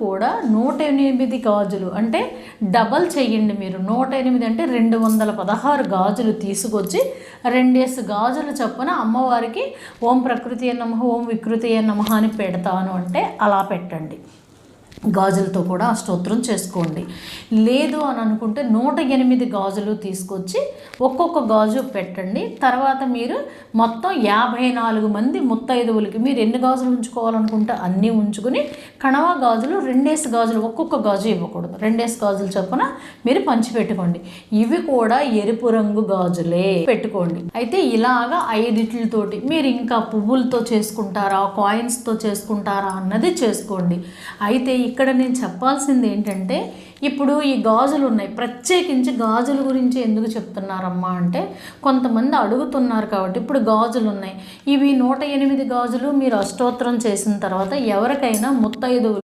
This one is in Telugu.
కూడా 108 గాజులు అంటే డబల్ చెయ్యండి మీరు. 108 అంటే 216 గాజులు తీసుకొచ్చి 2 గాజులు చొప్పున అమ్మవారికి ఓం ప్రకృతియే నమః ఓం వికృతియే నమః అని పెడతాను అంటే అలా పెట్టండి. గాజులతో కూడా ఆ స్తోత్రం చేసుకోండి. లేదు అని అనుకుంటే 108 గాజులు తీసుకొచ్చి ఒక్కొక్క గాజు పెట్టండి. తర్వాత మీరు మొత్తం 54 మంది ముత్తైదువులకి మీరు ఎన్ని గాజులు ఉంచుకోవాలనుకుంటే అన్నీ ఉంచుకుని కణవ గాజులు 2 గాజులు ఒక్కొక్క గాజు ఇవ్వకూడదు, 2 గాజులు చొప్పున మీరు పంచిపెట్టుకోండి. ఇవి కూడా ఎరుపు రంగు గాజులే పెట్టుకోండి. అయితే ఇలాగా 5 మీరు ఇంకా పువ్వులతో చేసుకుంటారా కాయిన్స్తో చేసుకుంటారా అన్నది చేసుకోండి. అయితే ఇక్కడ నేను చెప్పాల్సింది ఏంటంటే ఇప్పుడు ఈ గాజులు ఉన్నాయి, ప్రత్యేకించి గాజుల గురించి ఎందుకు చెప్తున్నారమ్మా అంటే కొంతమంది అడుగుతున్నారు కాబట్టి ఇప్పుడు గాజులు ఉన్నాయి. ఇవి 108 గాజులు మీరు అష్టోత్తరం చేసిన తర్వాత ఎవరికైనా ముత్తైదువులు